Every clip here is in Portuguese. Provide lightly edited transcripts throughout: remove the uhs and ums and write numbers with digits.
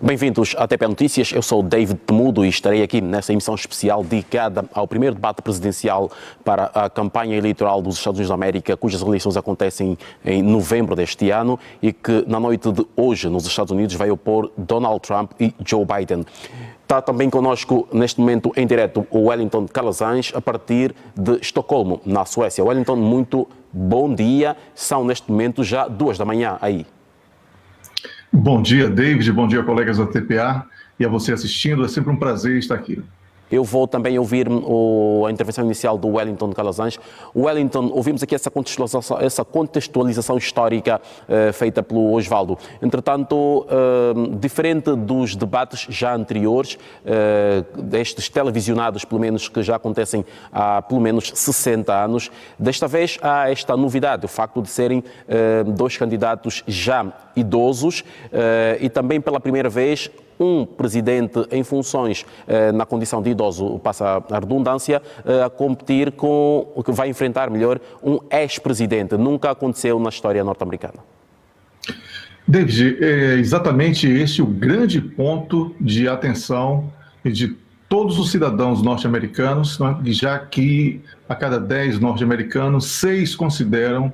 Bem-vindos à TP Notícias, eu sou David Temudo e estarei aqui nesta emissão especial dedicada ao primeiro debate presidencial para a campanha eleitoral dos Estados Unidos da América, cujas eleições acontecem em novembro deste ano e que na noite de hoje nos Estados Unidos vai opor Donald Trump e Joe Biden. Está também connosco neste momento em direto o Wellington Calazans a partir de Estocolmo, na Suécia. Wellington, muito bom dia, são neste momento já 2 da manhã aí. Bom dia, David. Bom dia, colegas da TPA. E a você assistindo, é sempre um prazer estar aqui. Eu vou também ouvir a intervenção inicial do Wellington Calazans. Wellington, ouvimos aqui essa contextualização histórica feita pelo Osvaldo. Entretanto, diferente dos debates já anteriores, destes televisionados, pelo menos, que já acontecem há pelo menos 60 anos, desta vez há esta novidade, o facto de serem dois candidatos já idosos e também pela primeira vez um presidente em funções na condição de idoso, passa a redundância, a competir com o que vai enfrentar melhor um ex-presidente. Nunca aconteceu na história norte-americana. David, é exatamente este o grande ponto de atenção de todos os cidadãos norte-americanos, né? Já que a cada 10 norte-americanos, 6 consideram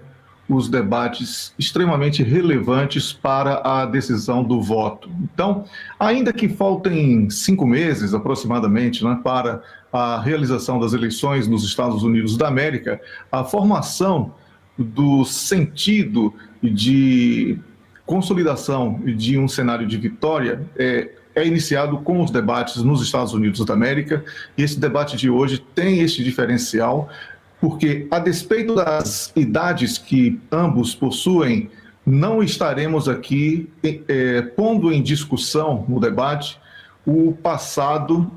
os debates extremamente relevantes para a decisão do voto. Então, ainda que faltem 5 meses aproximadamente, né, para a realização das eleições nos Estados Unidos da América, a formação do sentido de consolidação de um cenário de vitória é iniciado com os debates nos Estados Unidos da América, e esse debate de hoje tem este diferencial, porque, a despeito das idades que ambos possuem, não estaremos aqui pondo em discussão no debate o passado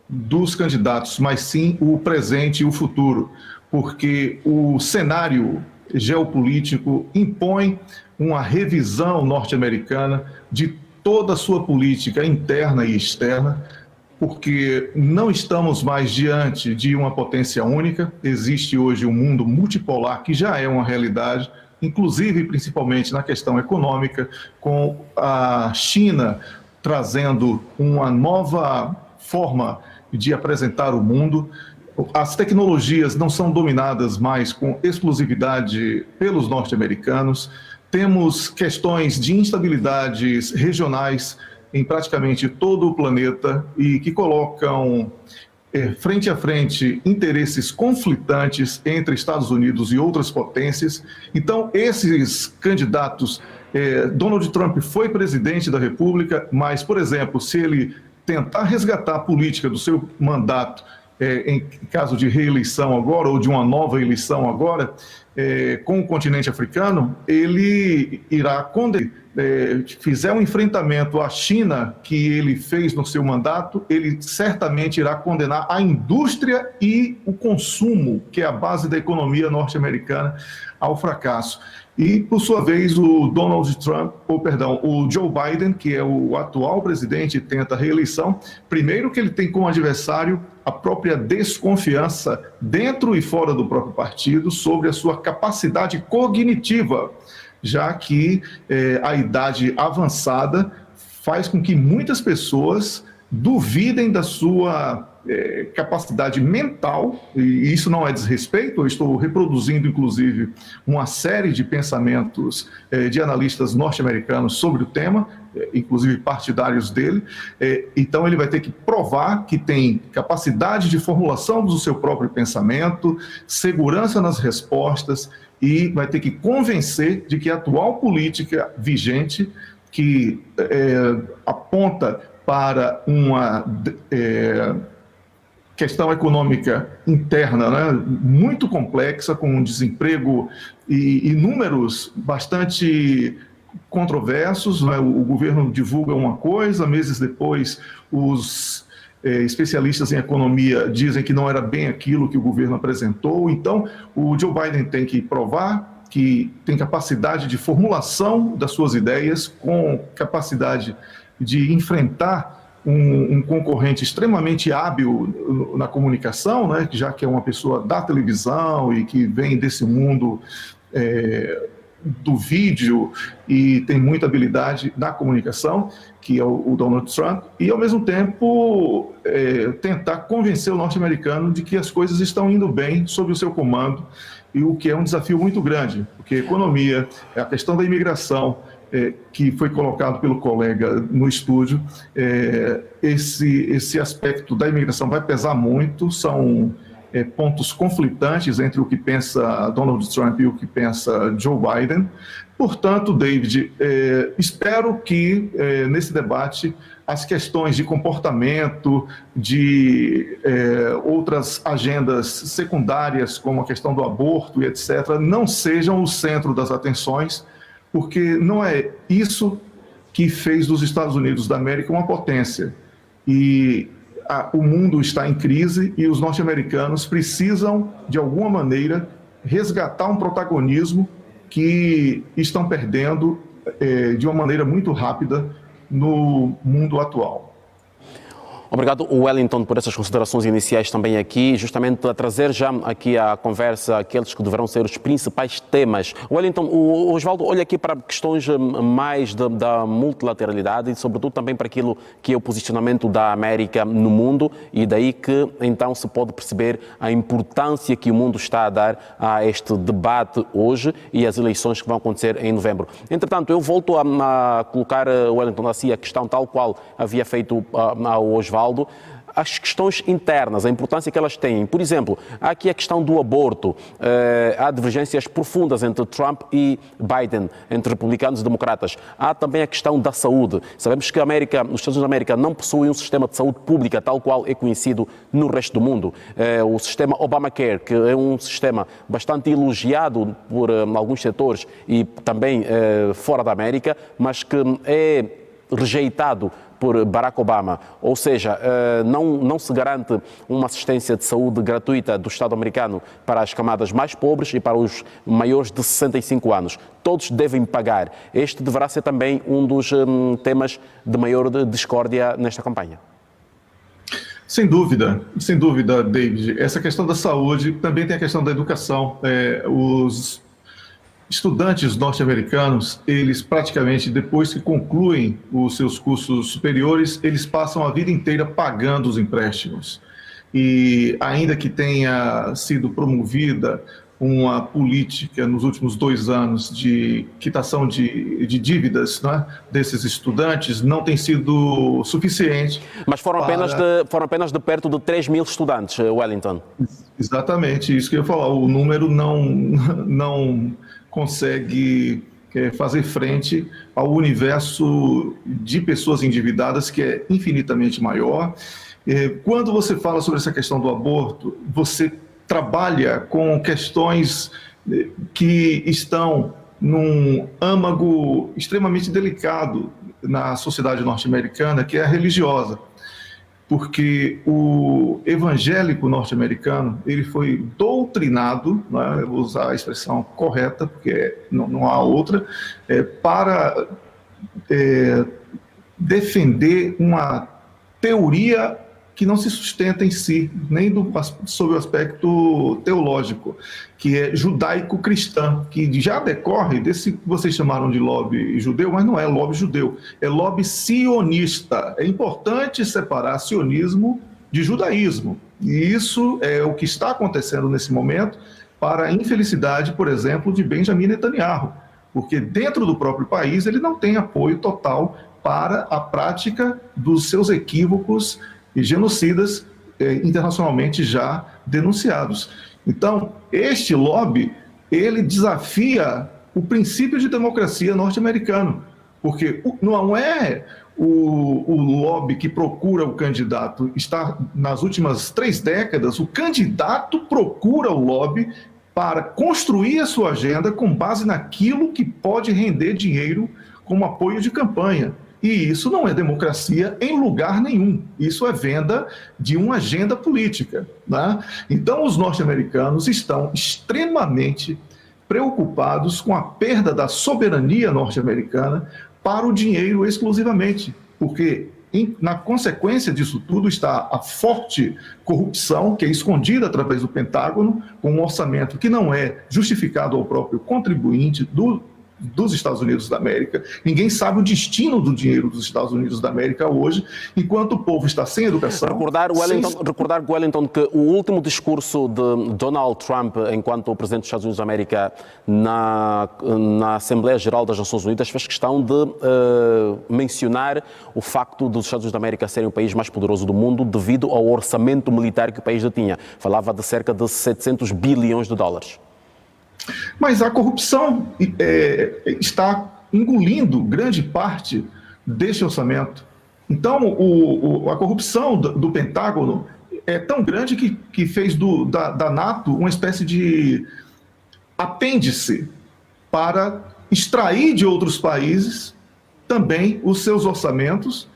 dos candidatos, mas sim o presente e o futuro, porque o cenário geopolítico impõe uma revisão norte-americana de toda a sua política interna e externa, porque não estamos mais diante de uma potência única. Existe hoje um mundo multipolar que já é uma realidade, inclusive principalmente na questão econômica, com a China trazendo uma nova forma de apresentar o mundo. As tecnologias não são dominadas mais com exclusividade pelos norte-americanos. Temos questões de instabilidades regionais em praticamente todo o planeta e que colocam frente a frente interesses conflitantes entre Estados Unidos e outras potências. Então, esses candidatos, Donald Trump foi presidente da República, mas, por exemplo, se ele tentar resgatar a política do seu mandato em caso de reeleição agora ou de uma nova eleição agora, com o continente africano, ele irá condenar. Fizer um enfrentamento à China que ele fez no seu mandato, ele certamente irá condenar a indústria e o consumo, que é a base da economia norte-americana, ao fracasso. E, por sua vez, o Joe Biden, que é o atual presidente e tenta a reeleição, primeiro que ele tem como adversário a própria desconfiança dentro e fora do próprio partido sobre a sua capacidade cognitiva, já que a idade avançada faz com que muitas pessoas duvidem da sua capacidade mental, e isso não é desrespeito. Eu estou reproduzindo, inclusive, uma série de pensamentos de analistas norte-americanos sobre o tema, inclusive partidários dele. Então ele vai ter que provar que tem capacidade de formulação do seu próprio pensamento, segurança nas respostas, e vai ter que convencer de que a atual política vigente, que aponta para uma questão econômica interna, né, muito complexa, com um desemprego e números bastante controversos, né? O governo divulga uma coisa, meses depois os especialistas em economia dizem que não era bem aquilo que o governo apresentou. Então, o Joe Biden tem que provar que tem capacidade de formulação das suas ideias, com capacidade de enfrentar um concorrente extremamente hábil na comunicação, né, já que é uma pessoa da televisão e que vem desse mundo do vídeo e tem muita habilidade na comunicação, que é o Donald Trump, e ao mesmo tempo tentar convencer o norte-americano de que as coisas estão indo bem sob o seu comando, e o que é um desafio muito grande, porque a economia, a questão da imigração, que foi colocado pelo colega no estúdio, esse aspecto da imigração vai pesar muito, são pontos conflitantes entre o que pensa Donald Trump e o que pensa Joe Biden. Portanto, David, espero que nesse debate as questões de comportamento, de outras agendas secundárias, como a questão do aborto e etc., não sejam o centro das atenções, porque não é isso que fez dos Estados Unidos da América uma potência. E o mundo está em crise e os norte-americanos precisam, de alguma maneira, resgatar um protagonismo que estão perdendo de uma maneira muito rápida no mundo atual. Obrigado, Wellington, por essas considerações iniciais também aqui, justamente a trazer já aqui à conversa aqueles que deverão ser os principais temas. Wellington, o Osvaldo olha aqui para questões mais da multilateralidade e, sobretudo, também para aquilo que é o posicionamento da América no mundo, e daí que, então, se pode perceber a importância que o mundo está a dar a este debate hoje e as eleições que vão acontecer em novembro. Entretanto, eu volto a colocar, Wellington, assim, a questão tal qual havia feito ao Osvaldo, as questões internas, a importância que elas têm. Por exemplo, há aqui a questão do aborto. Há divergências profundas entre Trump e Biden, entre republicanos e democratas. Há também a questão da saúde. Sabemos que os Estados Unidos da América não possuem um sistema de saúde pública tal qual é conhecido no resto do mundo. O sistema Obamacare, que é um sistema bastante elogiado por alguns setores e também fora da América, mas que é rejeitado por Barack Obama, ou seja, não se garante uma assistência de saúde gratuita do Estado americano para as camadas mais pobres e para os maiores de 65 anos. Todos devem pagar. Este deverá ser também um dos temas de maior discórdia nesta campanha. Sem dúvida, David. Essa questão da saúde também tem a questão da educação. Os estudantes norte-americanos, eles praticamente, depois que concluem os seus cursos superiores, eles passam a vida inteira pagando os empréstimos. E ainda que tenha sido promovida uma política nos últimos 2 anos de quitação de dívidas, né, desses estudantes, não tem sido suficiente. Mas foram apenas de perto de 3 mil estudantes, Wellington. Exatamente, isso que eu ia falar. O número não consegue fazer frente ao universo de pessoas endividadas, que é infinitamente maior. Quando você fala sobre essa questão do aborto, você trabalha com questões que estão num âmago extremamente delicado na sociedade norte-americana, que é a religiosa. Porque o evangélico norte-americano, ele foi doutrinado, né, eu vou usar a expressão correta, porque não há outra, para defender uma teoria que não se sustenta em si, nem sob o aspecto teológico, que é judaico-cristã, que já decorre desse que vocês chamaram de lobby judeu, mas não é lobby judeu, é lobby sionista. É importante separar sionismo de judaísmo, e isso é o que está acontecendo nesse momento para a infelicidade, por exemplo, de Benjamin Netanyahu, porque dentro do próprio país ele não tem apoio total para a prática dos seus equívocos e genocidas internacionalmente já denunciados. Então, este lobby, ele desafia o princípio de democracia norte-americano, porque não é o lobby que procura o candidato. Está nas últimas 3 décadas, o candidato procura o lobby para construir a sua agenda com base naquilo que pode render dinheiro como apoio de campanha. E isso não é democracia em lugar nenhum. Isso é venda de uma agenda política, né? Então, os norte-americanos estão extremamente preocupados com a perda da soberania norte-americana para o dinheiro exclusivamente, porque na consequência disso tudo está a forte corrupção, que é escondida através do Pentágono, com um orçamento que não é justificado ao próprio contribuinte dos Estados Unidos da América, ninguém sabe o destino do dinheiro dos Estados Unidos da América hoje, enquanto o povo está sem educação. Recordar, Wellington, que o último discurso de Donald Trump, enquanto o presidente dos Estados Unidos da América, na Assembleia Geral das Nações Unidas, fez questão de mencionar o facto dos Estados Unidos da América serem o país mais poderoso do mundo devido ao orçamento militar que o país detinha. Falava de cerca de 700 bilhões de dólares. Mas a corrupção está engolindo grande parte deste orçamento. Então, a corrupção do Pentágono é tão grande que fez da NATO uma espécie de apêndice para extrair de outros países também os seus orçamentos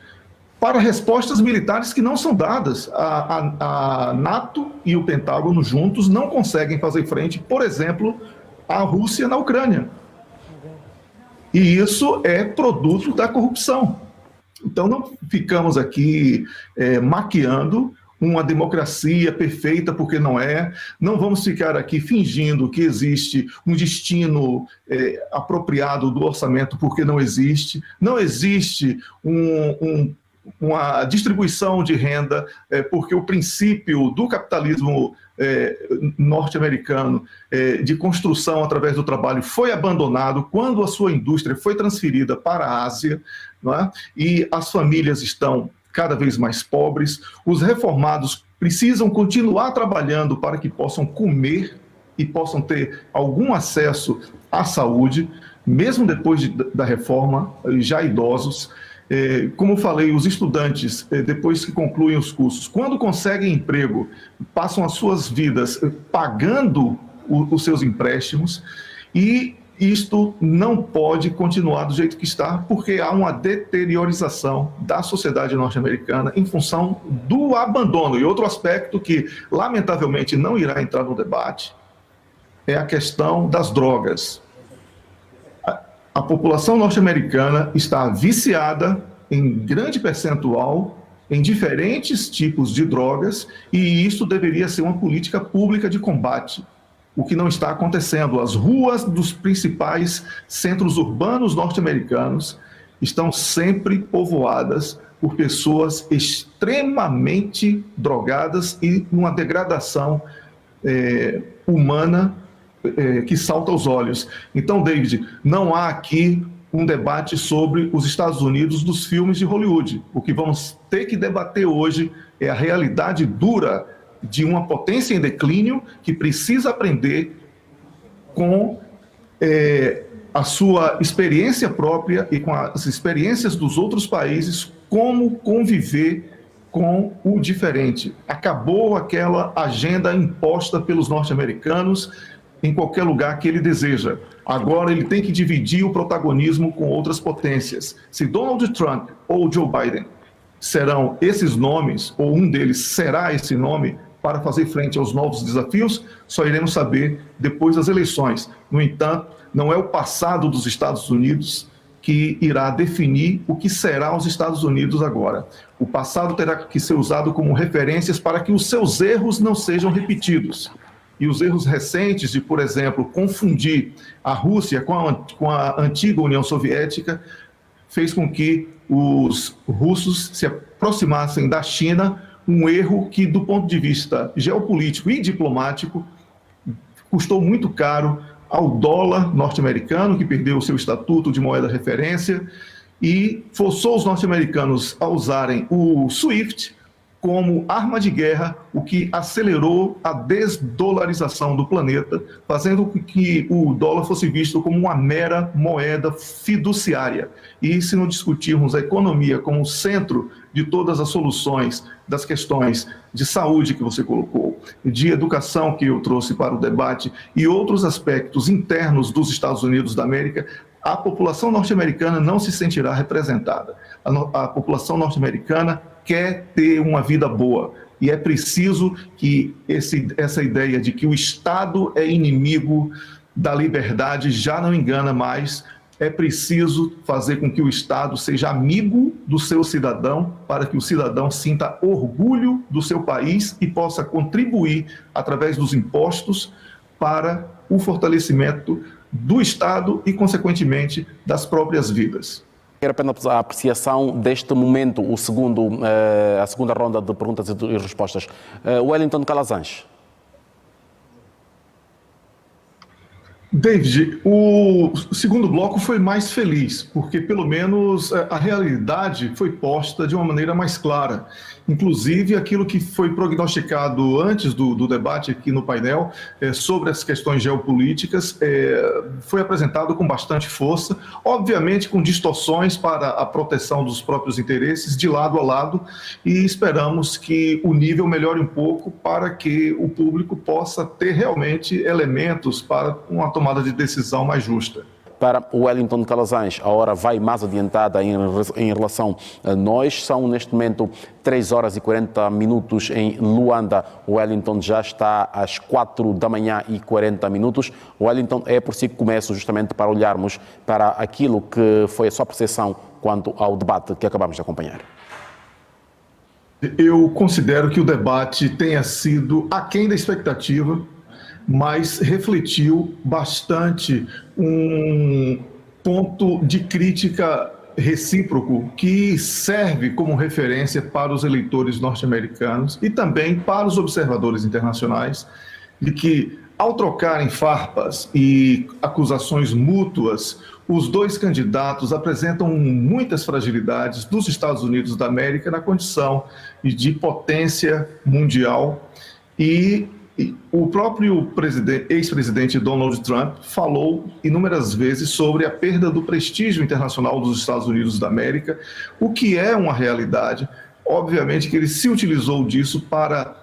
para respostas militares que não são dadas. A NATO e o Pentágono juntos não conseguem fazer frente, por exemplo, à Rússia na Ucrânia. E isso é produto da corrupção. Então não ficamos aqui maquiando uma democracia perfeita, porque não é. Não vamos ficar aqui fingindo que existe um destino apropriado do orçamento, porque não existe. Não existe uma distribuição de renda, porque o princípio do capitalismo norte-americano de construção através do trabalho foi abandonado quando a sua indústria foi transferida para a Ásia, não é? E as famílias estão cada vez mais pobres, os reformados precisam continuar trabalhando para que possam comer e possam ter algum acesso à saúde, mesmo depois da reforma, já idosos. Como falei, os estudantes, depois que concluem os cursos, quando conseguem emprego, passam as suas vidas pagando os seus empréstimos, e isto não pode continuar do jeito que está, porque há uma deteriorização da sociedade norte-americana em função do abandono. E outro aspecto que, lamentavelmente, não irá entrar no debate é a questão das drogas. A população norte-americana está viciada em grande percentual em diferentes tipos de drogas, e isso deveria ser uma política pública de combate, o que não está acontecendo. As ruas dos principais centros urbanos norte-americanos estão sempre povoadas por pessoas extremamente drogadas e numa degradação humana que salta aos olhos. Então, David, não há aqui um debate sobre os Estados Unidos dos filmes de Hollywood. O que vamos ter que debater hoje é a realidade dura de uma potência em declínio que precisa aprender com a sua experiência própria e com as experiências dos outros países, como conviver com o diferente. Acabou aquela agenda imposta pelos norte-americanos em qualquer lugar que ele deseja. Agora ele tem que dividir o protagonismo com outras potências. Se Donald Trump ou Joe Biden serão esses nomes, ou um deles será esse nome, para fazer frente aos novos desafios, só iremos saber depois das eleições. No entanto, não é o passado dos Estados Unidos que irá definir o que será os Estados Unidos agora. O passado terá que ser usado como referências para que os seus erros não sejam repetidos. E os erros recentes de, por exemplo, confundir a Rússia com a antiga União Soviética fez com que os russos se aproximassem da China, um erro que, do ponto de vista geopolítico e diplomático, custou muito caro ao dólar norte-americano, que perdeu o seu estatuto de moeda referência, e forçou os norte-americanos a usarem o SWIFT como arma de guerra, o que acelerou a desdolarização do planeta, fazendo com que o dólar fosse visto como uma mera moeda fiduciária. E se não discutirmos a economia como o centro de todas as soluções das questões de saúde que você colocou, de educação que eu trouxe para o debate e outros aspectos internos dos Estados Unidos da América, a população norte-americana não se sentirá representada. A população norte-americana quer ter uma vida boa, e é preciso que essa ideia de que o Estado é inimigo da liberdade já não engana mais. É preciso fazer com que o Estado seja amigo do seu cidadão, para que o cidadão sinta orgulho do seu país e possa contribuir, através dos impostos, para o fortalecimento do Estado e, consequentemente, das próprias vidas. Quero apenas a apreciação deste momento, a segunda ronda de perguntas e respostas. Wellington Calazans. David, o segundo bloco foi mais feliz, porque pelo menos a realidade foi posta de uma maneira mais clara. Inclusive, aquilo que foi prognosticado antes do debate aqui no painel sobre as questões geopolíticas foi apresentado com bastante força, obviamente com distorções para a proteção dos próprios interesses de lado a lado, e esperamos que o nível melhore um pouco para que o público possa ter realmente elementos para uma tomada de decisão mais justa. Para o Wellington Calazans, a hora vai mais adiantada em relação a nós. São, neste momento, 3 horas e 40 minutos em Luanda. O Wellington já está às 4 da manhã e 40 minutos. O Wellington, é por si que começo justamente para olharmos para aquilo que foi a sua percepção quanto ao debate que acabamos de acompanhar. Eu considero que o debate tenha sido aquém da expectativa, mas refletiu bastante um ponto de crítica recíproco que serve como referência para os eleitores norte-americanos e também para os observadores internacionais, de que, ao trocarem farpas e acusações mútuas, os dois candidatos apresentam muitas fragilidades dos Estados Unidos da América na condição de potência mundial, e o próprio ex-presidente Donald Trump falou inúmeras vezes sobre a perda do prestígio internacional dos Estados Unidos da América, o que é uma realidade. Obviamente que ele se utilizou disso para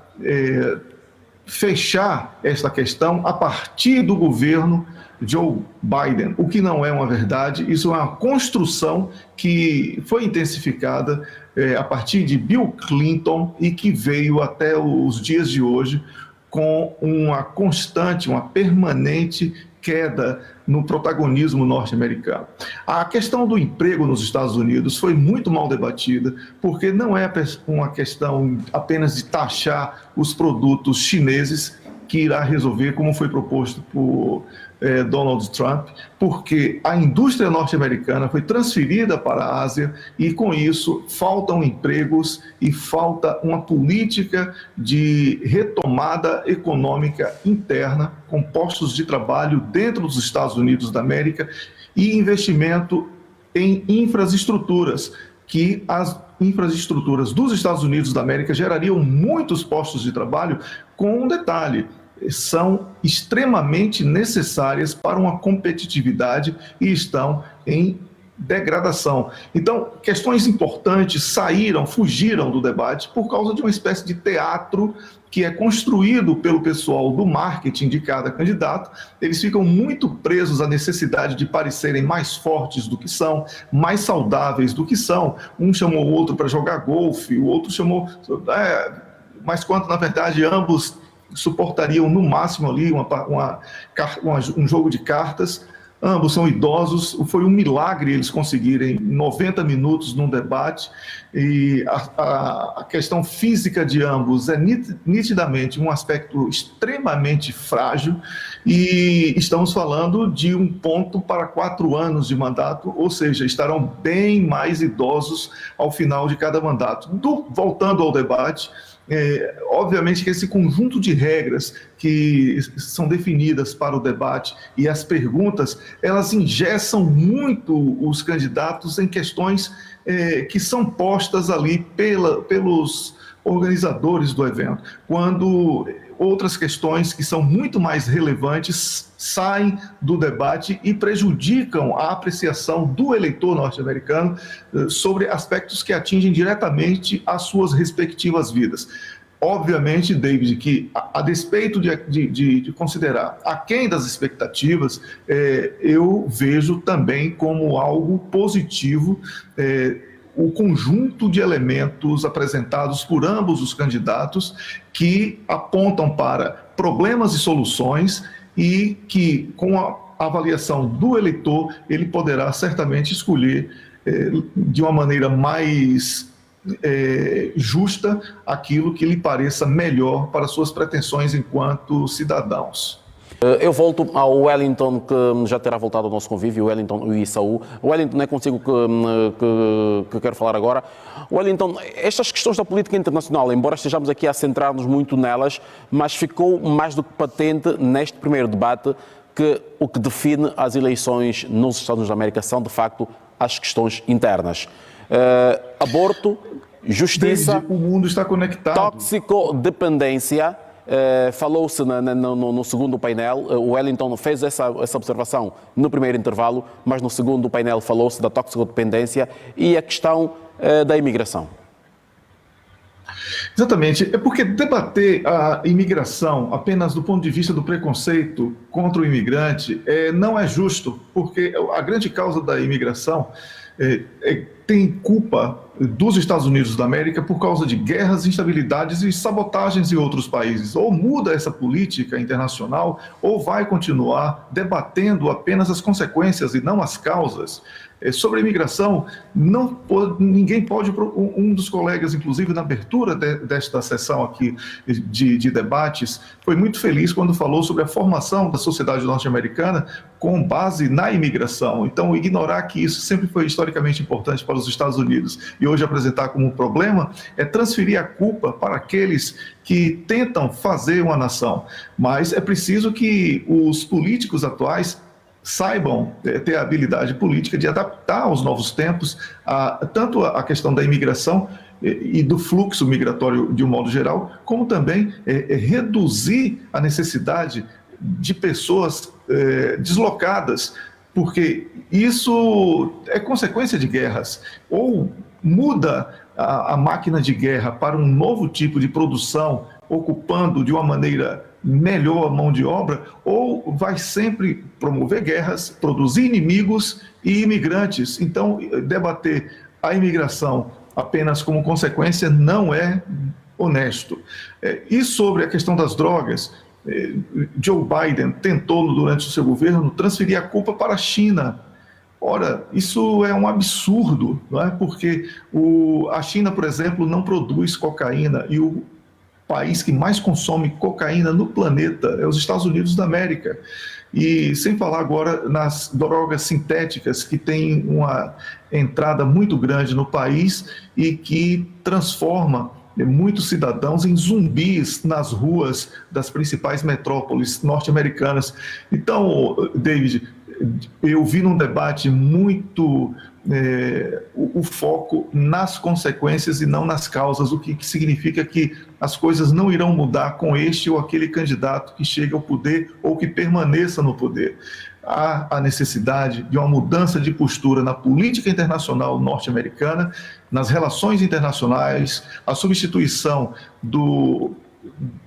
fechar esta questão a partir do governo Joe Biden, o que não é uma verdade. Isso é uma construção que foi intensificada a partir de Bill Clinton e que veio até os dias de hoje, com uma constante, uma permanente queda no protagonismo norte-americano. A questão do emprego nos Estados Unidos foi muito mal debatida, porque não é uma questão apenas de taxar os produtos chineses que irá resolver, como foi proposto por Donald Trump, porque a indústria norte-americana foi transferida para a Ásia e, com isso, faltam empregos e falta uma política de retomada econômica interna, com postos de trabalho dentro dos Estados Unidos da América e investimento em infraestruturas, que as infraestruturas dos Estados Unidos da América gerariam muitos postos de trabalho, com um detalhe: são extremamente necessárias para uma competitividade e estão em degradação. Então, questões importantes fugiram do debate por causa de uma espécie de teatro que é construído pelo pessoal do marketing de cada candidato. Eles ficam muito presos à necessidade de parecerem mais fortes do que são, mais saudáveis do que são. Um chamou o outro para jogar golfe, o outro chamou... mas quando, na verdade, ambos suportariam no máximo ali um jogo de cartas. Ambos são idosos, foi um milagre eles conseguirem 90 minutos num debate, e a questão física de ambos é nitidamente um aspecto extremamente frágil, e estamos falando de um ponto para 4 anos de mandato, ou seja, estarão bem mais idosos ao final de cada mandato. Voltando ao debate, obviamente que esse conjunto de regras que são definidas para o debate e as perguntas, elas engessam muito os candidatos em questões que são postas ali pelos organizadores do evento, quando outras questões que são muito mais relevantes saem do debate e prejudicam a apreciação do eleitor norte-americano sobre aspectos que atingem diretamente as suas respectivas vidas. Obviamente, David, que a despeito de considerar aquém das expectativas, eu vejo também como algo positivo o conjunto de elementos apresentados por ambos os candidatos, que apontam para problemas e soluções, e que, com a avaliação do eleitor, ele poderá certamente escolher de uma maneira mais justa aquilo que lhe pareça melhor para suas pretensões enquanto cidadãos. Eu volto ao Wellington, que já terá voltado ao nosso convívio, o Wellington e Saúl. O Wellington é consigo que quero falar agora. Wellington, estas questões da política internacional, embora estejamos aqui a centrar-nos muito nelas, mas ficou mais do que patente neste primeiro debate que o que define as eleições nos Estados Unidos da América são, de facto, as questões internas. Aborto, justiça, Desde o mundo está conectado. Toxicodependência. Falou-se no segundo painel, o Wellington fez essa observação no primeiro intervalo, mas no segundo painel falou-se da toxicodependência e a questão da imigração. Exatamente. É porque debater a imigração apenas do ponto de vista do preconceito contra o imigrante não é justo, porque a grande causa da imigração tem culpa dos Estados Unidos da América por causa de guerras, instabilidades e sabotagens em outros países. Ou muda essa política internacional, ou vai continuar debatendo apenas as consequências e não as causas. Sobre a imigração, ninguém pode, um dos colegas, inclusive na abertura desta sessão aqui de debates, foi muito feliz quando falou sobre a formação da sociedade norte-americana com base na imigração. Então, ignorar que isso sempre foi historicamente importante para os Estados Unidos e hoje apresentar como um problema é transferir a culpa para aqueles que tentam fazer uma nação. Mas é preciso que os políticos atuais saibam ter a habilidade política de adaptar aos novos tempos tanto a questão da imigração e do fluxo migratório de um modo geral, como também reduzir a necessidade de pessoas deslocadas, porque isso é consequência de guerras. Ou muda a máquina de guerra para um novo tipo de produção, ocupando de uma maneira melhor a mão de obra, ou vai sempre promover guerras, produzir inimigos e imigrantes. Então, debater a imigração apenas como consequência não é honesto. E sobre a questão das drogas, Joe Biden tentou, durante o seu governo, transferir a culpa para a China. Ora, isso é um absurdo, não é? Porque a China, por exemplo, não produz cocaína e o país que mais consome cocaína no planeta é os Estados Unidos da América. E sem falar agora nas drogas sintéticas, que têm uma entrada muito grande no país e que transforma muitos cidadãos em zumbis nas ruas das principais metrópoles norte-americanas. Então, David, eu vi num debate muito o foco nas consequências e não nas causas, o que significa que as coisas não irão mudar com este ou aquele candidato que chega ao poder ou que permaneça no poder. Há a necessidade de uma mudança de postura na política internacional norte-americana, nas relações internacionais, a substituição do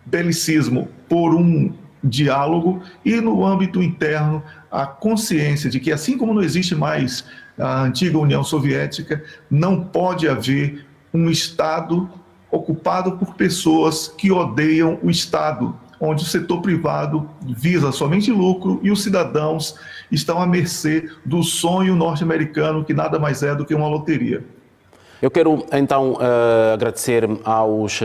belicismo por um diálogo e, no âmbito interno, a consciência de que, assim como não existe mais a antiga União Soviética, não pode haver um Estado ocupado por pessoas que odeiam o Estado, onde o setor privado visa somente lucro e os cidadãos estão à mercê do sonho norte-americano, que nada mais é do que uma loteria. Eu quero então agradecer aos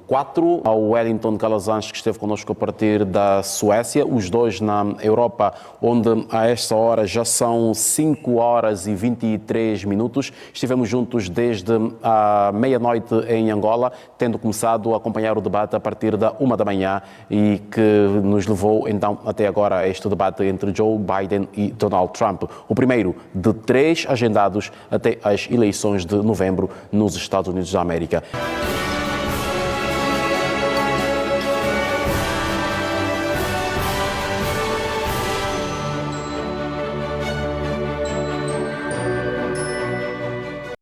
quatro, ao Wellington Calazans, que esteve connosco a partir da Suécia, os dois na Europa, onde a esta hora já são 5 horas e 23 minutos. Estivemos juntos desde a meia-noite em Angola, tendo começado a acompanhar o debate a partir da 1 da manhã e que nos levou então até agora a este debate entre Joe Biden e Donald Trump, o primeiro de 3 agendados até as eleições de novembro nos Estados Unidos da América.